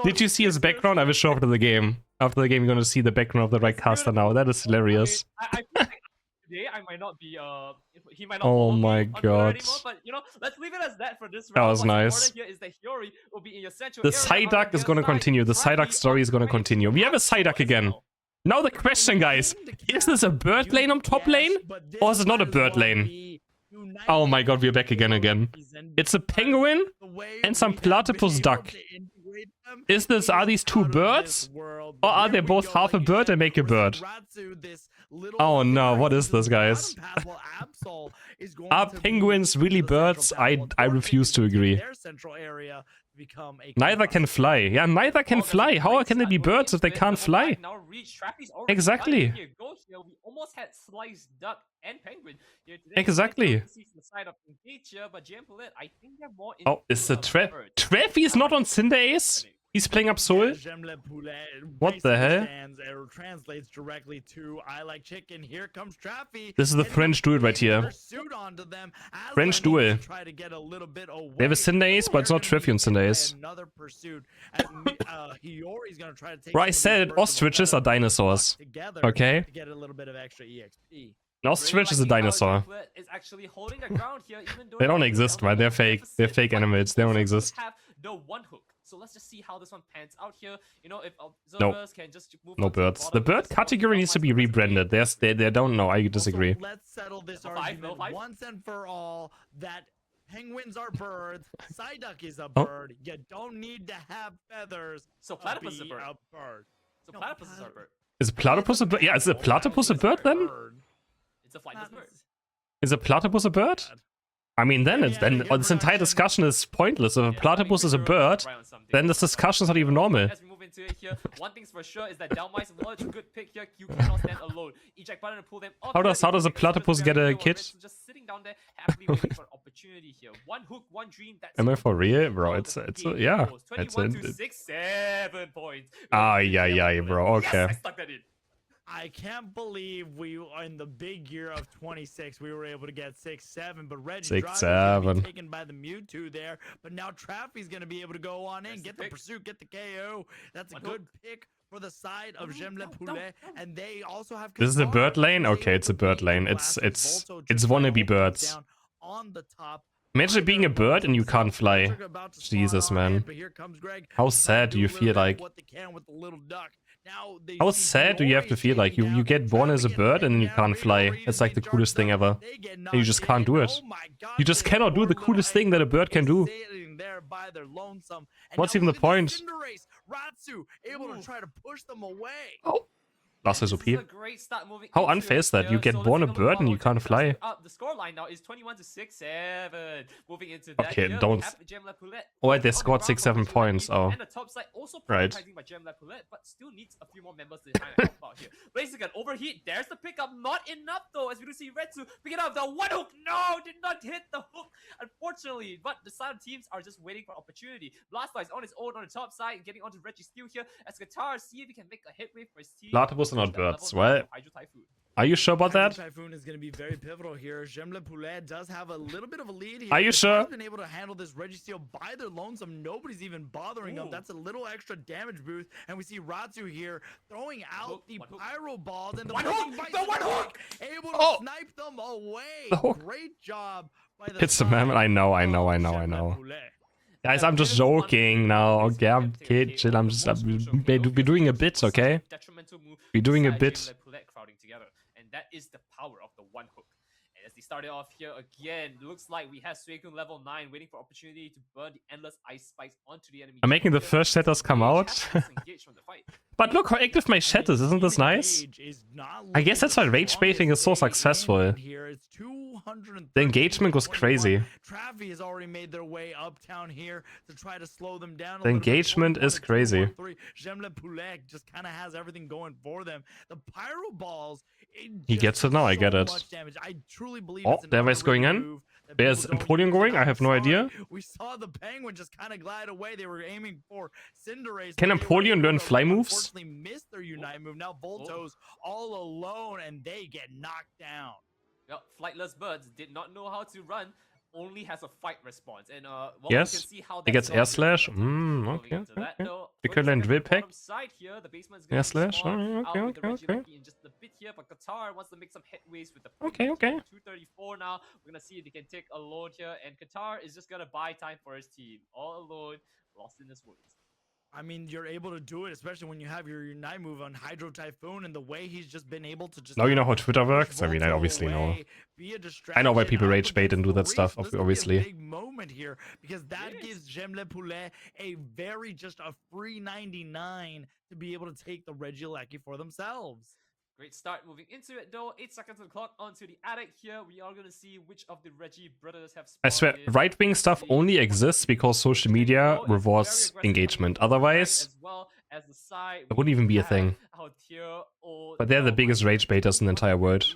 Did you see his background? I will show after the game. After the game, you're gonna see the background of the right caster now. That is hilarious. I feel like today I might not be he might not Oh follow my me on Twitter god. anymore, but you know, let's leave it as that for this That round. was What's nice. important here is that Hiyori will be in your central The area on Psyduck is their gonna side. continue. The Psyduck story is gonna continue. We have a Psyduck again. Now the question, guys, is this a bird lane on top lane? Or is it not a bird lane? Oh my god, we're back again. It's a penguin and some platypus duck. Are these two birds? Or are they both half a bird and make a bird? Oh no, what is this, guys? Are penguins really birds? I refuse to agree. Neither can fly. Yeah, neither can fly. How can they be birds if they can't fly? Exactly. Exactly. Oh, is the Trevi is not on Cinder Ace? He's playing up Soul? What the hell? This is the French duel right here. French duel. They have a Cinder Ace, but it's not Trevi on Cinder Ace. Bro, I said ostriches are dinosaurs. Okay? An ostrich is a dinosaur. They don't exist, man. They're fake. They're fake animals. They don't exist. So let's just see how this one pans out here. You know, if observers can just move no birds. The bird category needs to be rebranded. They don't know. I disagree. Also, let's settle this argument once and for all that penguins are birds. Psyduck is a bird. You don't need to have feathers. So platypus is a bird. So platypus is a bird. Is a platypus a bird? Yeah, is a platypus a bird then? It's a flightless bird. Is a platypus a bird? I mean, then this entire discussion is pointless. If a platypus is a bird, then this discussion is not even normal. As we move into it here, one thing's for sure is that Delmice is a good pick here. You cannot stand alone. Eject button to pull them off. How does a platypus get a kid? Just sitting down there, happily waiting for an opportunity here. One hook, one dream. Am I for real, bro? It's yeah. 21 to 6, 7 points. Yeah, bro. Okay. Yes, I stuck that in. I can't believe we are in the big year of 26. We were able to get 6-7, but Reggie taken by the Mewtwo there. But now Traffy's gonna be able to go on in, get the pursuit, get the KO. That's a good pick for the side of Poulet, and they also have. This is a bird lane. Okay, it's a bird lane. It's wannabe birds. On the top. Imagine being a bird and you can't fly. Jesus, man. How sad do you feel like? How sad do you have to feel like? You get born as a bird and then you can't fly. It's like the coolest thing ever. And you just can't do it. You just cannot do the coolest thing that a bird can do. What's even the point? Oh. Last is OP. How unfair is that? You get born a bird and you can't fly. The scoreline now is 21 to 6-7. Moving into that. Okay, don't. Oh, they scored 6-7 points. Oh, and the top side also right. By Poulet, but still needs a few more members to kind of help out here. Basically, an overheat. There's the pickup. Not enough though, as we do see Retsu pick it up. The one hook. No, did not hit the hook, unfortunately. But the side teams are just waiting for opportunity. Blastoise on his own on the top side, getting onto Reggie's steal here. As Guitar, see if he can make a headway for his team. Platypus are not birds. Well, are you sure about that? Typhoon is going to be very pivotal here. Poulet does have a little bit of a lead here. Are you sure? Been able to handle this Registeel by their lonesome. Nobody's even bothering them. That's a little extra damage boost, and we see Ratsu here throwing out the pyro balls and the one hook, able to snipe them away. Great job by the. It's a man. I know. Guys, I'm just joking now. Okay, I'm kid. Chill. We're doing a bit, okay? We're doing a bit. And that is the power of the one hook. And as they started off here again, looks like we have Suicune level 9 waiting for opportunity to burn the endless ice spikes onto the enemy. I'm making the first shatters come out. But look how active my chat is. Isn't this nice? I guess that's why rage baiting is so successful. The engagement was crazy. Travi has already made their way uptown here to try to slow them down. The engagement is crazy. Poulet just kind of has everything going for them. The pyro balls. He gets it now. I get it. I truly believe oh, Delmice going in. There's Empoleon going. I have no idea. We saw the penguin just kind of glide away. They were aiming for Cinderace. Can Empoleon learn fly moves? Unfortunately, missed their Unite move. Now Voltos all alone, and they get knocked down. Well, flightless birds did not know how to run. only has a fight response, and well, Yes, you can see how he gets that's air not slash. good. Okay, Into that, okay. though, We 30 could land seconds drill on the pack. bottom side here. The basement's Air gonna slash. respawn Okay, out with the Reggie okay. Lucky in just a bit here, but Qatar wants to make some headways with the Okay. 234 now. We're gonna see if they can take a load here, and Qatar is just gonna buy time for his team. All alone, lost in his woods. I mean, you're able to do it, especially when you have your Unite move on Hydro Typhoon, and the way he's just been able to just. Now you know how Twitter push works. I mean, I Volto obviously know. away, be a I know why people distraction rage up bait and do that against the stuff, Reef. This could be a obviously. big moment here because that gives J'aime Poulet a very just a free 99 to be able to take the Reggie Lucky for themselves. Great start moving into it though. 8 seconds on the clock onto the attic here. We are going to see which of the Reggie brothers have I swear, right-wing stuff only exists because social media rewards engagement. Otherwise, it wouldn't even be a thing. But they're the biggest rage baiters in the entire world.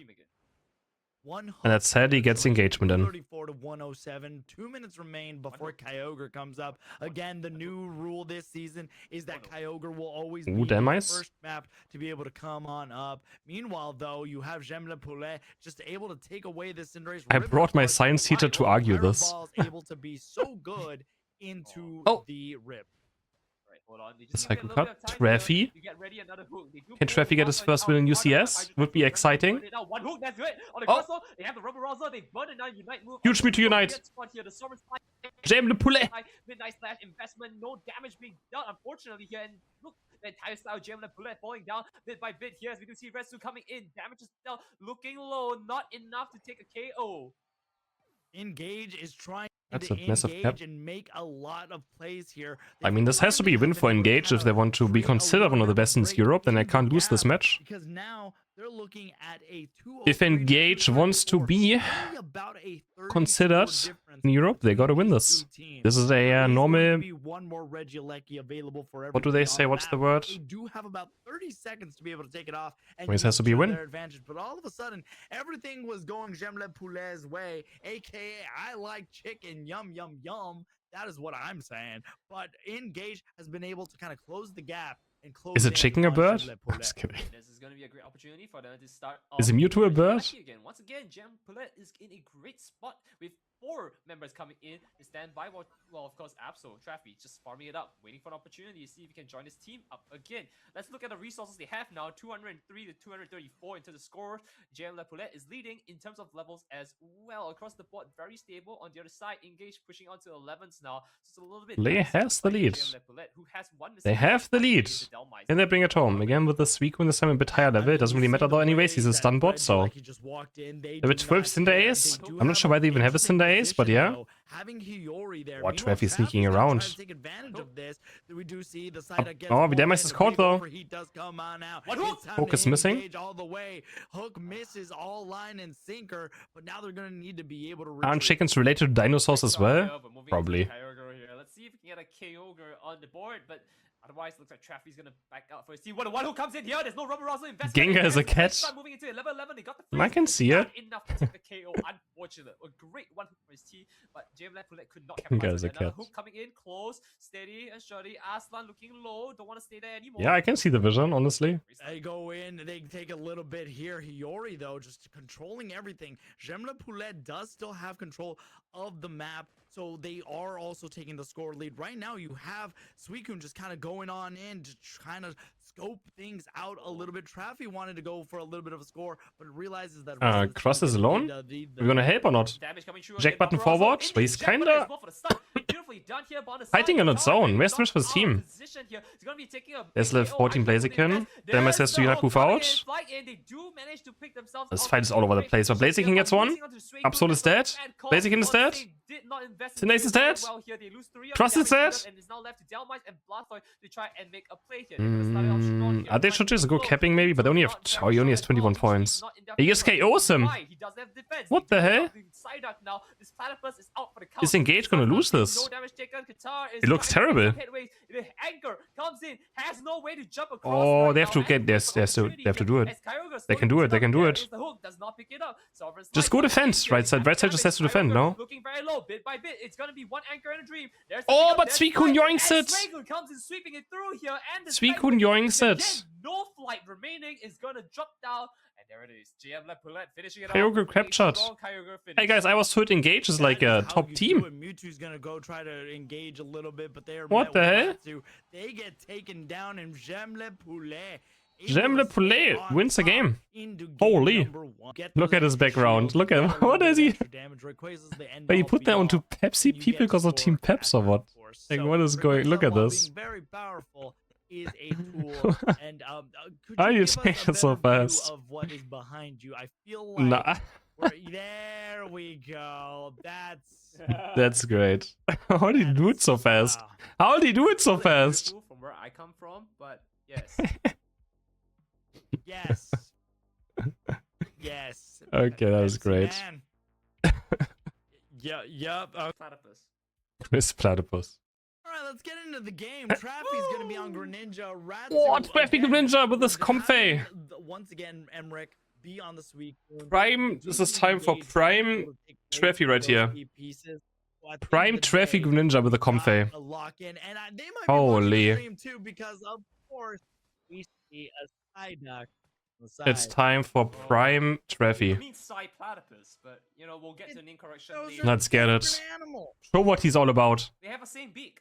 And that sadly gets engagement in. 34 to 107. 2 minutes remain before Kyogre comes up. Again, the new rule this season is that Kyogre will always be the first map to be able to come on up. Meanwhile, though, you have J'aime Poulet just able to take away this Cinderace. I brought my science teacher to argue this. Able to be so good into the rip. Hold on. Cycle cut. Traffy. Can Traffy get his first win in UCS? Would be exciting. One hook, that's it. On the crossover, they have the rubber rousel, they burn it now. Unite move. Huge me to Unite. J'aime Poulet. Midnight slash investment, no damage being done, unfortunately here. And look, the entire style J'aime Poulet falling down bit by bit here as we do see Retsu coming in. Damage is still looking low, not enough to take a KO. Ingage is trying to engage and make a lot of plays here. I mean, this has to be a win for Ingage if they want to be considered one of the best in Europe, then they can't lose this match. Because now they're looking at a if Ingage wants to be considered in Europe, they gotta win this. This is a normal... What do they say? What's the word? They do have about 30 seconds to be able to take it off. And it has to be a win. Advantage. But all of a sudden, everything was going J'aime Poulet's way, aka I like chicken, yum, yum, yum. That is what I'm saying. But Ingage has been able to kind of close the gap. Is it chicken a bird? I'm just kidding. This is going to be a great opportunity for them to start. Is a Mewtwo a bird? Once again, J'aime Poulet is in a great spot with 4 members coming in to stand by. Well, of course, Absol, Traffy, just farming it up, waiting for an opportunity to see if he can join his team up again. Let's look at the resources they have now. 203 to 234 into the score. J'aime Poulet is leading in terms of levels as well. Across the board, very stable. On the other side, Ingage pushing on to 11s now. Just a little bit. Lei has the lead. They have the lead. And they bring it home. Again, with the Suicune in this time a bit higher level. It doesn't really matter though anyways. He's a stun bot, so... They're with 12 Cinder Ace. I'm not sure why they even have a Cinder Ace, but yeah. What, Traffy sneaking around. Oh, Videmice is caught though. Hook is missing. Hook misses all line and sinker, but now they're going to need to be able to... Aren't chickens related to dinosaurs as well? Probably. Let's see if we can get a Kyogre on the board, but otherwise looks like Traffy's gonna back out for his team. One who comes in here, there's no rubber rousel investment. Gengar is a cat. Moving into level 11, they got the I can see it. Enough to take the KO, unfortunate. A great one for his team, but J'aime Poulet could not Gengar is a another cat. hook coming in, close, steady and sturdy. Aslan looking low, don't want to stay there anymore. Yeah, I can see the vision, honestly. They go in, they take a little bit here. Hiyori, though, just controlling everything. J'aime Poulet does still have control of the map, so they are also taking the score lead. Right now, you have Suicune just kind of going on in to kind of scope things out a little bit. Traffy wanted to go for a little bit of a score, but realizes that... Cross is alone? We're gonna help or not? Jack button forward, but he's kinda... fighting on its own. Where's the rest of his team? There's left 14 Blaziken. Demis has to Unite move out. This fight is all over the place, but Blaziken gets one. Absol is dead. Blaziken is dead. Cinderace is dead. Trust is dead. Are they should just go capping maybe, but they only have... Oh, he only has 21 points. He just KOs him. What the hell? Is Ingage gonna lose this? It looks terrible. Oh, they have to get this. They have to do it. They can do it. They can do it. Just go defend. Right side just has to defend. No. Oh, but Suicune yoinks it. Suicune yoinks it. No flight remaining is gonna drop down, And there it is. GM left Poulet finishing it Kyogre off. captured. Hey guys, I was told Engage is like a top team. Mewtwo's gonna go try to engage a little bit, but they're What the hell? They get taken down, and GM le Poulet. GM le Poulet wins the game. Holy. Look at his background. Look at what is he? But he put that onto Pepsi people because of Team Peps or what? Like what is going? Look at this. Very powerful is a tool, and could How you do you give us change a it so better view fast? of what is behind you? I feel like Nah, there we go. that's great. How did he do it so fast? Wow. How did he do it so It's a little fast? cool from where I come from, but yes. Yes. Yes. Okay, that was Pepsi great. Man. Yep. Platypus. Chris Platypus. All right, let's get into the game. Traffy's gonna be on Greninja. Oh, Traffy Greninja with this Comfey. Once again, Emmerich, be on the sweet. Prime, this is time for Prime Traffy right here. Prime Traffy Greninja with a Comfey. Holy. Too, because of course we see a Psyduck. It's time for Prime I Traffy. mean Psy Platypus, but you know, we'll get to an incorrection later. Let's get it. Show what he's all about. They have the same beak.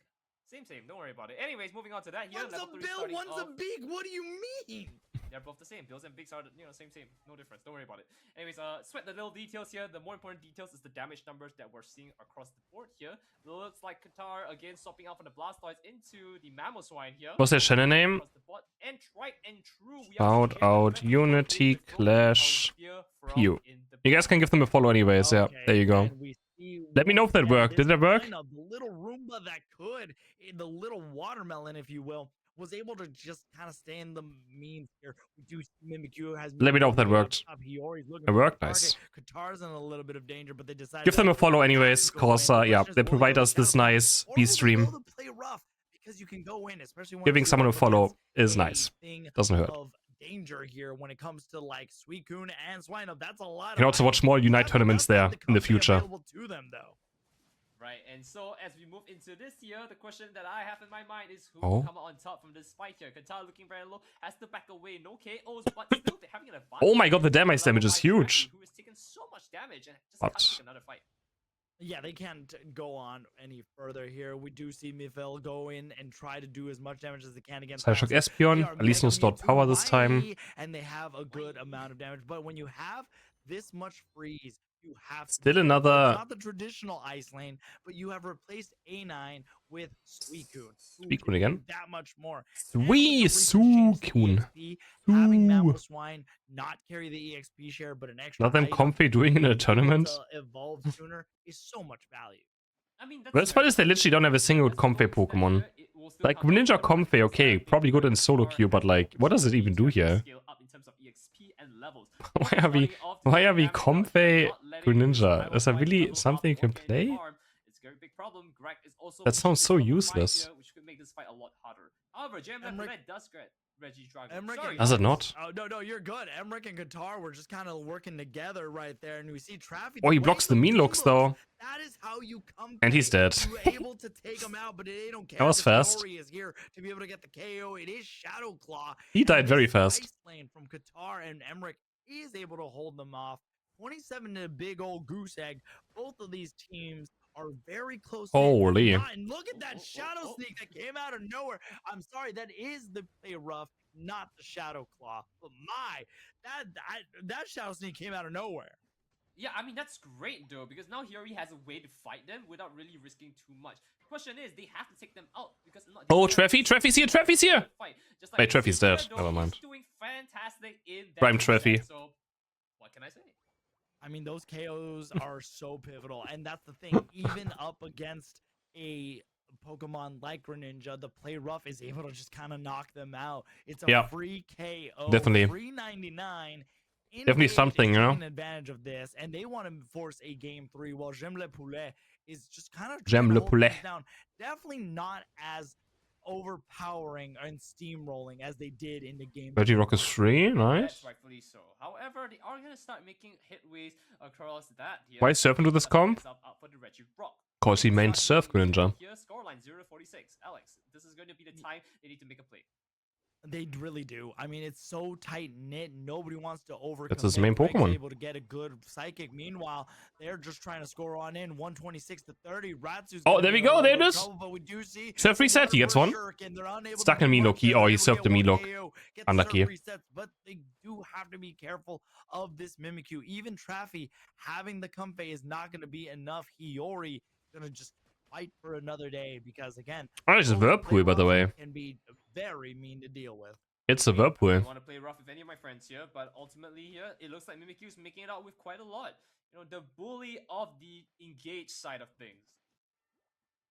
Same, don't worry about it. Anyways, moving on to that. Here, One's level a 3 bill, starting one's a off. beak. What do you mean? They're both the same. Bills and bigs are, same. No difference. Don't worry about it. Anyways, sweat the little details here. The more important details is the damage numbers that we're seeing across the board here. Looks like Qatar again swapping out from the Blastoise into the Mamoswine here. What's their channel name? Across the board. And tried and true. We Shout actually out get the Unity best Clash from Pew. in the You guys can give them a follow anyways. Yeah, there you go. and we see Let me know if that once worked. again Did that work? this lineup, the little Roomba that could, the little watermelon, if you will, was able to just kind of stay in the means here. We do see Mimikyu has. Let me know if that worked. It worked, nice. Qatar's in a little bit of danger, but they decided Give them a follow anyways, cause yeah, they provide us this nice B stream. Play rough because you can go in, especially when Giving you're someone a up follow against is a nice. thing Doesn't hurt. of danger here when it comes to like Suicune and Swinub. That's a lot. You can also watch more Unite tournaments there in the future. To them, though. Right, and so as we move into this year, the question that I have in my mind is who Oh. will come out on top from this fight here. Qatar looking very low, has to back away, no KOs, but still they're having an advantage. Oh my god, the damage is huge. Who has taken so much damage and just But- can't take another fight. Yeah, they can't go on any further here. We do see Mifel go in and try to do as much damage as they can against Psyshock They Espeon, are at least no Mega stored Mewtwo power this time. Whiny, and they have a good amount of damage. But when you have this much freeze, you have to Still do it. another- It's not the traditional ice lane, but you have replaced A9 with Suicune. who Suicune can do again? That much more. Sweet Suicune. Having Ooh. Mamoswine not carry the EXP share, but an extra Not them item comfy doing in a able tournament. to evolve sooner is so much value. I mean, But as far as they literally don't have a single Comfey Pokemon. Like Ninja Comfey, okay, probably good in solo queue, but like, what does it even do here? Why are we Comfey Greninja? Is that really something you can play? That sounds so useless. Which could make this fight a lot harder. However, Emmerich- does get Reggie Dragon. Emmerich Sorry, and- Does it not? Oh no, you're good. Emmerich and Qatar were just kind of working together right there, and we see Traffy. Oh, he blocks the mean looks though. That is how you come. And he's dead. You were able to take him out, but they don't care. That was The fast. story is here to be able to get the KO. It is Shadow Claw. He died And very this fast. ice lane from Qatar and Emmerich is able to hold them off. 27 to a big old goose egg. Both of these teams are very close. in. Holy. And look at that Shadow Sneak that came out of nowhere. I'm sorry, that is the play rough, not the Shadow Claw. But that Shadow Sneak came out of nowhere. Yeah, I mean, that's great though, because now he already has a way to fight them without really risking too much. The question is, they have to take them out because not. Oh, Treffy's here, Treffy's here! Fight. Just Wait, Treffy's here, dead. though, Never he's mind. Doing fantastic in that Prime set, Treffy. So, what can I say? I mean, those KOs are so pivotal, and that's the thing. Even up against a Pokemon like Greninja, the play rough is able to just kind of knock them out. It's a Yeah. free KO, Definitely. $3.99. Definitely something, you know? Taking advantage of this, and they want to force a game 3. While J'aime le Poulet is just kind of J'aime le Poulet. down. Definitely not as overpowering and steamrolling as they did in the game. Reggie Rock is free, nice. That's rightfully so. However, they are gonna start making headways across that. Here. Why is Surf into this comp? Up for the Reggie Rock. Cause he main Surf Greninja. Here, scoreline 0-46. Alex, this is going to be the time they need to make a play. They really do. I mean, it's so tight knit. Nobody wants to overcommit. That's his main Greg's Pokemon. able to get a good psychic. Meanwhile, they're just trying to score on in 126 to 30. Ratsu's Oh, there we go. There it is. trouble, but we do see Self reset. He gets one. Stuck in Milok. Oh, he surfed the Milok. Unlucky. Resets, but they do have to be careful of this Mimikyu. Even Traffy having the Comfey is not going to be enough. Hiyori going to just fight for another day because again, Oh, it's a Whirlpool, by the way. can be very mean to deal with. It's a I Whirlpool. want to play rough with any of my friends here, but ultimately here, it looks like Mimikyu is making it out with quite a lot. You know, the bully of the Engage side of things.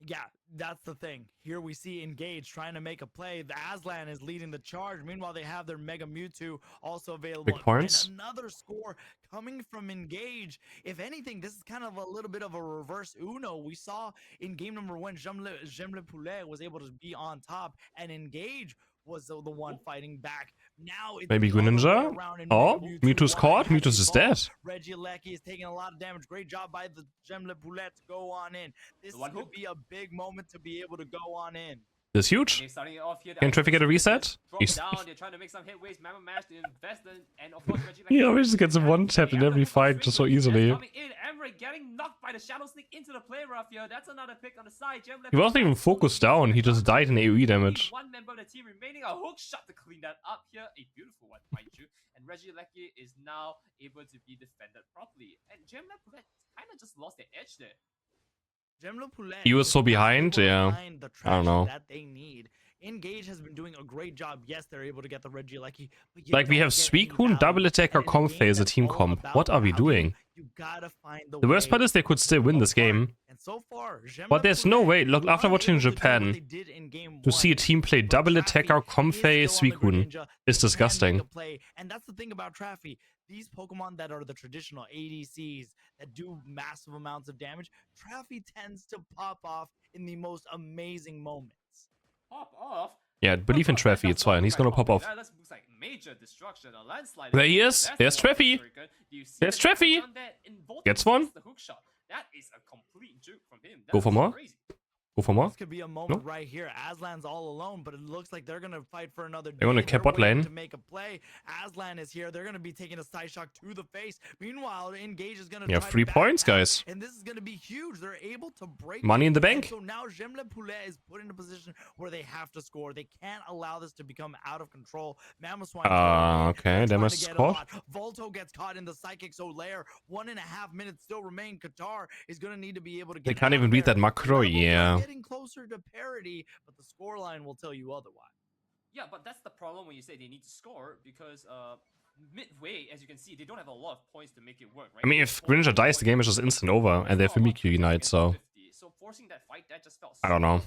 Yeah, that's the thing. Here we see Engage trying to make a play. The Aslan is leading the charge. Meanwhile, they have their Mega Mewtwo also available. Big points. And another score coming from Engage. If anything, this is kind of a little bit of a reverse Uno. We saw in game number 1, J'aime le Poulet was able to be on top, and Engage was the one fighting back. Now it's Maybe the other way Greninja? around, and Oh, Mega Mewtwo's caught. has Mewtwo's is evolved. dead. Regieleki is taking a lot of damage. Great job by the J'aime le Poulet to go on in. This could be a big moment to be able to go on in. That's huge. Okay, starting it off here. Can Traffy get a reset? Drop down. They're trying to make some headways. Mama managed to invest in, and of course, Regieleki. He always just gets a one-tap in every fight just so easily. Coming in, Emre getting knocked by the Shadow Sneak into the play rough here. That's another pick on the side. He wasn't even focused down. He just died in AoE damage. One member of the team remaining. A hook shot to clean that up here. A beautiful one, mind you. And Regieleki is now able to be defended properly. And J'aime le Poulet kind of just lost their edge there. J'aime le Poulet He was is so not behind, able to yeah. find the I don't know. traction that they need. Engage has been doing a great job. Yes, they're able to get the Regieleki, but you Like, we don't have get any Suicune, value. double attack, or And in a game Comfey as a that's team all comp. about What are we value, doing? You gotta find The worst part is they could still win this game. And so far, J'aime But le there's no Poulet way, look, after aren't watching able to do what Japan, they did in game to see a 1. team play But double Traffy attacker, is Comfey, still on the Suicune Greninja. is They can disgusting. make a play. And that's the thing about Traffy. These Pokemon that are the traditional ADCs that do massive amounts of damage, Traffy tends to pop off in the most amazing moments. Pop off. Yeah, believe in Traffy, it's fine. He's gonna pop off. That looks like major destruction, a landslide. There he is. There's Traffy. There's Traffy. Gets one. The hook shot. That is a complete juke from him. Go for That's more. crazy. Go for more. This could be a moment right here. Aslan's all alone, but it looks like they're gonna fight for another. They're gonna day. cap bot waiting lane. to make a play. Aslan is here. They're gonna be taking a side shock to the face. Meanwhile, Engage is gonna. Yeah, try to 3 back points, out, guys. and this is gonna be huge. They're able to break Money in the it. bank. And so now J'aime le Poulet is put in a position where they have to score. They can't allow this to become out of control. Mamoswine. Okay, they must score. Volto gets caught in the Psychic Solaire. 1.5 minutes still remain. Qatar is gonna need to be able to get. They can't out even of read there. that macro, Levels are yeah. Getting closer to parity, but the scoreline will tell you otherwise. Yeah, but that's the problem when you say they need to score because midway, as you can see, they don't have a lot of points to make it work, right? I mean, if Greninja dies, the game is just instant over, and they have Mimikyu Unite, so So forcing that fight, that just felt I don't know.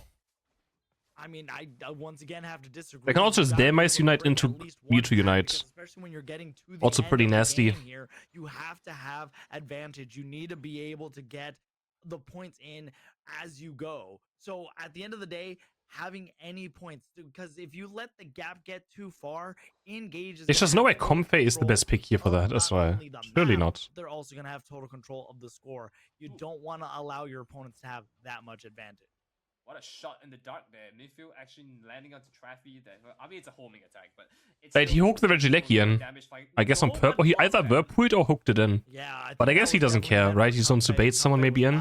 I mean, I once again have to disagree. They can also You just gotta be Damn able Ice to Unite bring into at least one Mewtwo back, Unite. because especially when you're getting to the Also end pretty of the nasty. game here, you have to have advantage. You need to be able to get the points in as you go. So at the end of the day, having any points, because if you let the gap get too far, Engage is. There's just no way Comfey is the best pick here for that as well. Surely not. They're also going to have total control of the score. You don't want to allow your opponents to have that much advantage. What a shot in the dark there. Midfield actually landing onto Traffy. I mean, it's a homing attack, but it's Wait, he hooked the Regieleki in. I guess on purpose. He either Whirlpooled or hooked it in. Yeah, But I guess he doesn't care, right? He just wants to bait someone maybe in.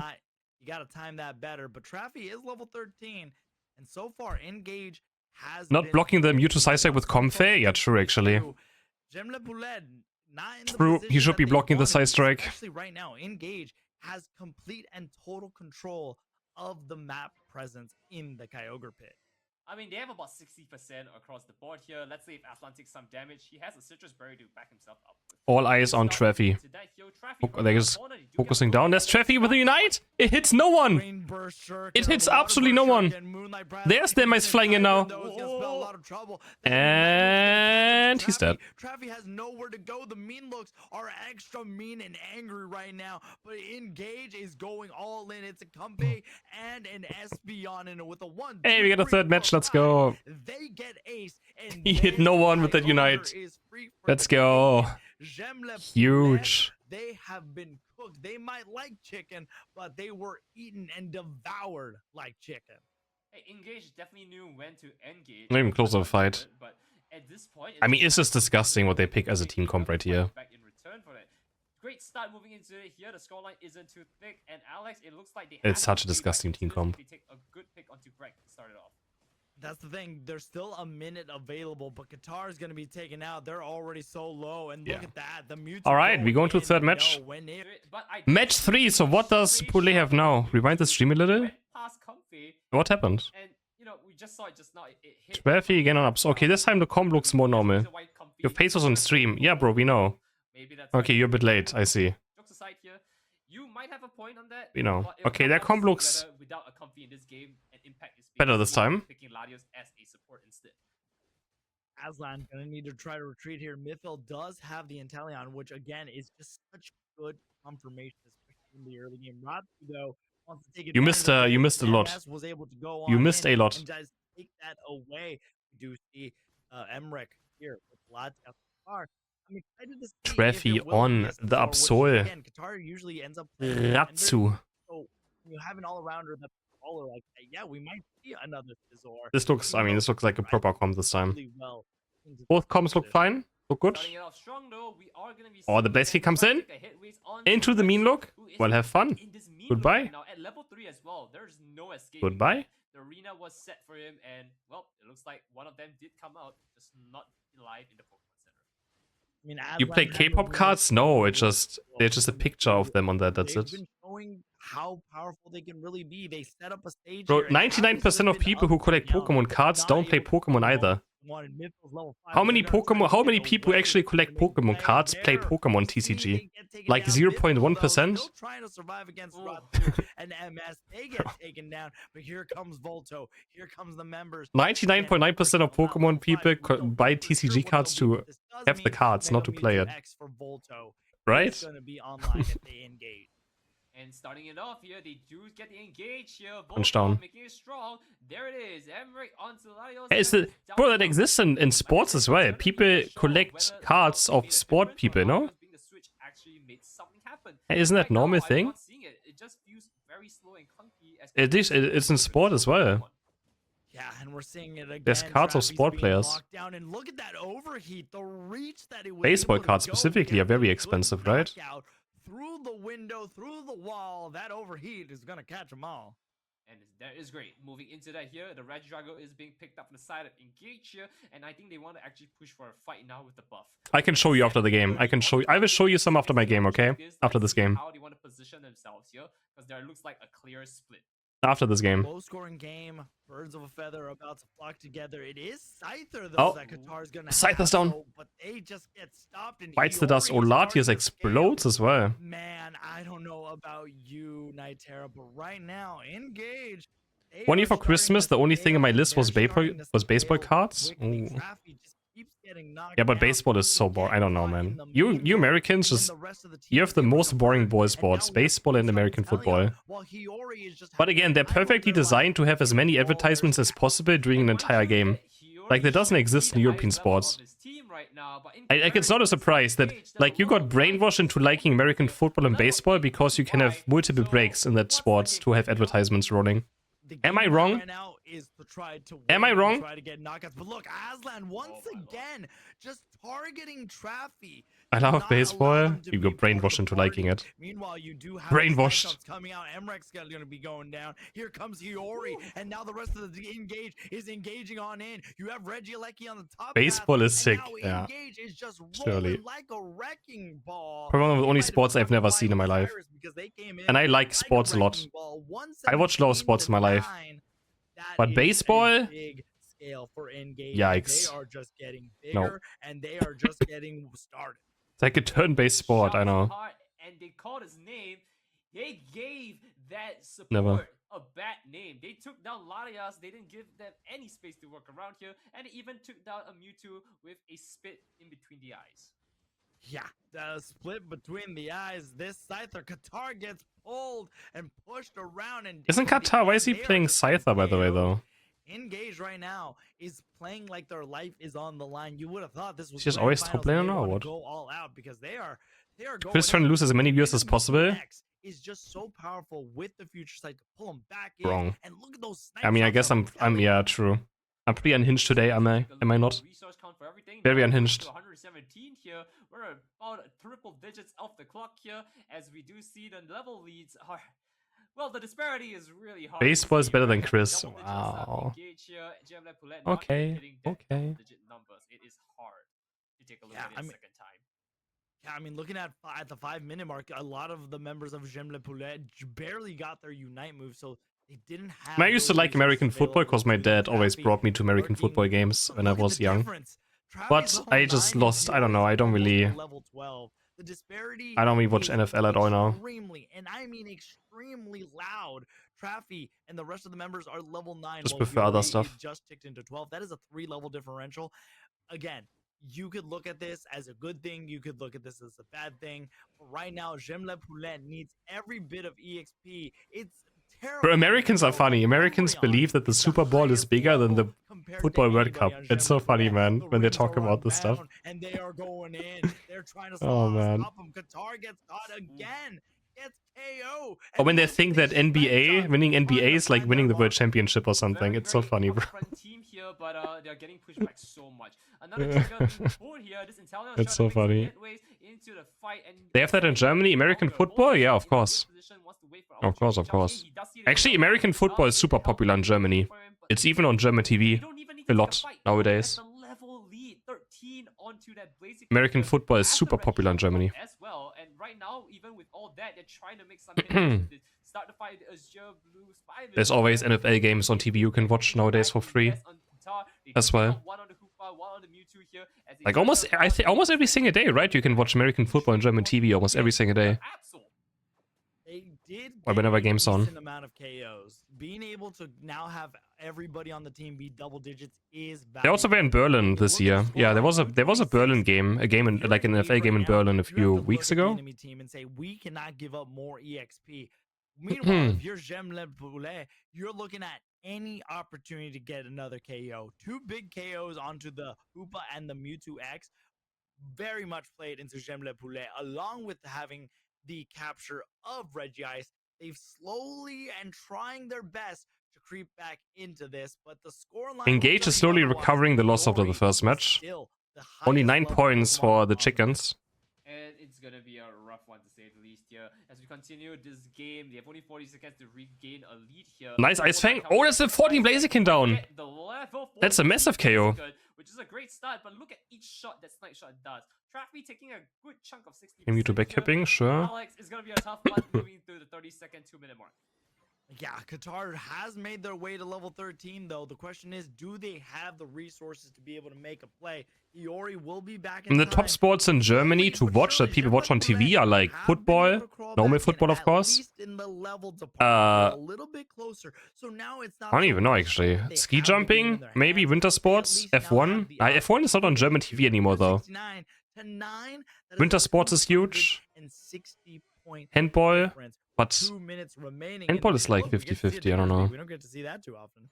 You got to time that better. But Traffy is level 13, and so far Engage has Not been blocking the Mewtwo side step with Comfey? Yeah, true, actually. J'aime le Poulet, not in the True, he position should that be they blocking the wanted, side strike. Especially right now, Engage has complete and total control of the map presence in the Kyogre pit. I mean, they have about 60% across the board here. Let's say if Aslan takes some damage, he has a Citrus Berry to back himself up. All eyes on Traffy. They're just focusing down. There's Traffy with the Unite. It hits no one. It hits absolutely no one. There's Damn Ice flying in now. And he's dead. Traffy has nowhere to go. The mean looks are extra mean and angry right now. But Engage is going all in. It's a Comfey and an Espeon in it with a 1. Hey, we got a third match. Let's go. They get ace. And He hit no one with that Unite. Let's go. Huge. They have been cooked. They might like chicken, but they were eaten and devoured like chicken. Hey, Engage definitely knew when to engage. Not even close to a fight. But at I mean, it's just disgusting what they pick as a team comp right here. Back in return for that. Great start moving into it here. The scoreline isn't too thick, and Alex, it looks like they It's such a disgusting team comp. They take a good pick onto Greg to start it off. That's the thing. There's still a minute available, but Qatar is going to be taken out. They're already so low, and look at that. The Mewtwo. All right, we go into third match. Match 3. So what does Poulet have now? Rewind the stream a little. What happened? And you know, we just saw it just now. It hit 12 again on ups. Okay, this time the comp looks more normal. Your face was on stream. Yeah, bro, we know. Maybe that's Okay, you're a bit late. I see. Jokes aside here, you might have a point on that. We know. but it Okay, would their come comp out looks better without a comfy in this game, and impact is better this time. Picking Latios as a support instead. Aslan gonna need to try to retreat here. Mythil does have the Inteleon, which again is just such good confirmation, especially in the early game. Ratsu though wants to take You missed a lot. MS was able to go You on missed in a lot. and just take that away. We do see Emmerich here with Latias Qatar. I'm excited to see Treffy if it will on be a the Scizor, Absol. which, again, Qatar usually ends up playing defenders. Ratsu. So you have an all-arounder that's baller like that. Yeah, we might see another Scizor. This looks, I mean, this looks like a proper comp this time. Really well into Both comps look fine. Look good. Starting it off strong, though, we are gonna be Oh, the seeing Blaze Key comes Zen in. take a hit waste on Into the mean look. who is Well, have fun. in this mean Goodbye. look right now at level 3 as well. There's no escape. Goodbye. The arena was set for him, and well, it looks like one of them did come out, just not live in the Pokemon Center. I mean, You play Aslan K-pop has cards? No, it's just well, they're just a picture of them on that. That's they've it. been showing how powerful they can really be. They set up a stage. Bro, here, and 99% of people who collect Pokemon cards don't play Pokemon either. How many people who actually collect Pokemon cards play Pokemon TCG? Like 0.1%? Still trying to survive against Ooh. Ratsu and MS. They get taken down, but here comes Volto. Here comes the members. 99.9% of Pokemon people buy TCG cards to have the cards, not to play it. For Volto. Right? It's gonna be online if they engage. And starting it off here, they do get the engage here. Punch Voltron down. making it strong. There it is. Emmerich onto Latios. Hey, bro, that exists in sports as well. People collect cards of sport people, no? Hey, isn't that normal thing? It just feels very slow and clunky as It's in sport as well. Yeah, and we're seeing it again. There's cards of Travis sport being players. locked down, and look at that overheat, the reach that it was Baseball able to cards go specifically get are very the expensive, good right? knockout through the window, through the wall. That overheat is gonna catch them all. And that is great. Moving into that here, the Regidrago is being picked up from the side of Engage here, and I think they want to actually push for a fight now with the buff. I can show you after the game. I will show you some after my game, okay? After this game. How they want to position themselves here, because there looks like a clear split. After this game. Low-scoring game. Birds of a feather about to flock together. It is Scyther though Oh, that Qatar's gonna Scyther's have, down. though, but they just get stopped and Bites the dust. Iori is Latias starting to explodes scale. as well. Man, I don't know about you, Nitera, but right now, Engage. they One year are for starting Christmas, to the only thing in my scale, list was they're baseball starting to baseball scale cards. quickly. Ooh. Traffy just keeps getting knocked Yeah, but down. baseball is so He boring. gets I don't know, caught man. in the You mean look, Americans and just the rest of the you team have the is able to most boring burn. boy And sports, now we have baseball and Voltron American Inteleon, football. while Hiyori is just But having again, the they're time of perfectly their life. designed to have as many Ballers advertisements as possible during an entire game. Like, that doesn't exist in European sports. Like, it's not a surprise that, like, you got brainwashed into liking American football and baseball because you can have multiple breaks in that sports to have advertisements rolling. The Am I game wrong? right now is to try to Am win I and wrong? Try to get knockouts. But look, Aslan once again just targeting Traffy. I to love not allow baseball. him to You be got part of brainwashed the into liking party. it. Meanwhile, you do have Brainwashed. Cyclops coming out. Emrek's going to be going down. Here comes Hiyori, and now the rest of the Engage is engaging on in. You have Regieleki on the top. Baseball path, is sick, and yeah. now Engage is just Surely. rolling like a wrecking ball. Probably one of the They only might have sports I've never dropped seen in my life. Cyrus because they came in And I like a sports a lot. wrecking ball. I watch a lot of sports in my life. 117-9. That But is a baseball? big scale for Engage. Yikes. They are just getting No. bigger and they are just getting started. It's like a turn-based sport, I know. And they called his name. They gave that support Never. a bad name. They took down Latias. They didn't give them any space to work around here. And they even took down a Mewtwo with a spit in between the eyes. Yeah, the split between the eyes. This Scyther, Qatar gets pulled and pushed around. And Isn't Qatar, why is he playing Scyther, by the way, though? Engage right now is playing like their life is on the line. You would have thought this was He's just grand always finals top laner and they now, or wanna what? Go all out because they are going. Just trying to in. lose as many viewers as Enemy possible. X is just so powerful with the future sight to pull him back in. Wrong. And look at those I mean, I snipes guess out I'm there. yeah, true. I'm pretty unhinged today, am I not? Resource count for everything. everything. Very Now unhinged. to 117 here. We're about triple digits off the clock here, as we do see the level leads are. Well, the disparity is really hard. Baseball is better than Right? Chris. Double digits, Wow. Engage here, Poulet not Okay. even hitting that Okay. double-digit numbers. It is hard to take a look at it a second time. Yeah, I mean, looking at the 5-minute mark, a lot of the members of Poulet barely got their Unite move, so they didn't have. I used to like American football because my dad always brought me to American football games when I was young. But I just lost. I don't know. I don't really. The disparity I don't really watch NFL at all now. Extremely, and I mean extremely loud. Traffy and the rest of the members are level 9. Just prefer other stuff. Just ticked into 12. That is a 3-level differential. Again, you could look at this as a good thing. You could look at this as a bad thing. But right now, Poulet needs every bit of EXP. It's terrible. Americans are funny. Americans believe that the Super Bowl is bigger than the Football World Cup. It's so funny, man, when they talk about this stuff. And they are going in. They're trying to oh, man. stop them. Qatar gets caught again. Gets KO. Or when they think that winning NBA is like winning the World Championship or something. It's so funny, bro. Team here, but they're getting pushed back so much. Another trigger here. This Italian it's so funny. Into the fight, and they have that in Germany, American football? Yeah, of course. Of course, of course. Actually, American football is super popular in Germany. It's even on German TV a lot nowadays. American football is super popular in Germany. As well, and right now, even with all that, they're trying to make something to start the fight. There's always NFL games on TV you can watch nowadays for free as well. Like almost every single day, right? You can watch American football on German TV almost every single day. Or whenever games on. Amount of KOs. Being able to now have everybody on the team be double digits is They also were in Berlin this year. Yeah, there was a Berlin game, like an NFL game in Berlin a few weeks ago. Team and say we cannot give up more EXP. Meanwhile, if you're Poulet, you're looking at any opportunity to get another KO. 2 big KOs onto the Hoopa and the Mewtwo X very much played into Poulet, along with having the capture of Regice. They've slowly and trying their best to creep back into this, but the scoreline Engage is slowly recovering the loss after the first match. Only 9 points for the chickens. And it's gonna be a rough one to say the least here. As we continue this game, they have only 40 seconds to regain a lead here. Nice Ice Fang. Oh, there's a 14 Blaziken down. That's a massive KO. Which is a great start, but look at each shot that Snipe Shot does. Traffy taking a good chunk of 60%. Maybe to back hipping, sure. Alex is gonna be a tough one moving through the 30-second 2-minute mark. Yeah, Qatar has made their way to level 13, though. The question is, do they have the resources to be able to make a play? Iori will be back in the top sports in Germany to watch that people watch on TV are like football, normal football, of course. A little bit closer. So now it's not I don't even know, actually. Ski jumping, maybe winter sports, F1. F1 is not on German TV anymore, though. Winter sports is huge. Handball, but handball is like 50-50, I don't know. We don't get to see that too often.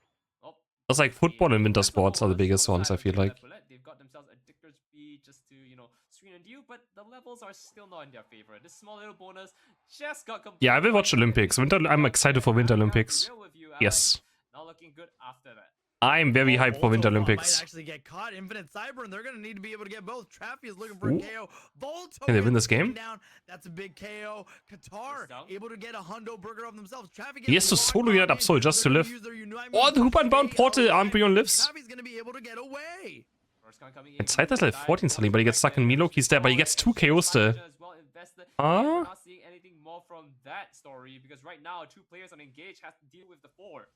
It's like football and winter sports are the biggest ones, I feel like. They've got themselves a Dictor's B just to, screen and deal, but the levels are still not in their favor. This small little bonus just got completed. Yeah, I will watch Olympics. I'm excited for Winter Olympics. Yes. Not looking good after that. I'm very hyped for Winter Olympics. Might actually get caught. Infinite Cyber, and they're going to need to be able to get both. Traffy is looking for a KO. Volto can they win this game? Down. That's a big KO. Qatar able to get a hundo burger of themselves. Traffy he has to solo unit Absol just to live. Oh, the Hoopa Bound Portal Armbrion lives. Traffy's going to be able to get away. And Zeit is level 14 something, but he gets stuck in Milo. He's there, but he gets 2 KOs still. Not seeing anything more from that story because right now 2 players on Engage has to deal with the 4.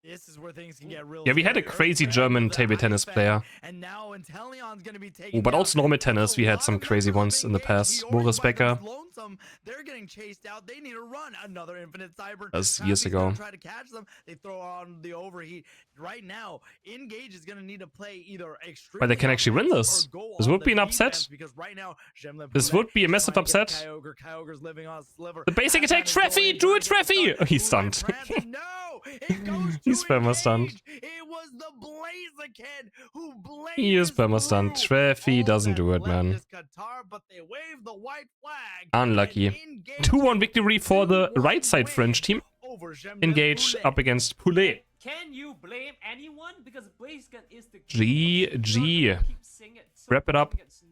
This is where things can get real. Yeah, we had a crazy German table tennis player. And now Inteleon's gonna be taking but also normal tennis, we had some crazy ones in the past. Boris Becker. They're getting chased out. They need to run. Another Infinite Cyber. That's years ago. Try to catch them. They throw on the overheat. Right now, Engage is gonna need to play either extreme. But they can actually win this. This would be an upset. Because right now, this would be a massive upset. The basic attack, Treffy! Do it, Treffy! He's stunned. No! It goes He's perma stunned. It was the Blaziken who blazed. He is perma stunned. Treffy doesn't do it, man. Qatar, but they wave the white flag. Unlucky. 2-1 victory for the right side French team. Engage up against Poulet. Can you blame anyone? Because Blaziken is the GG. hitting it. So Wrap it up. hitting it's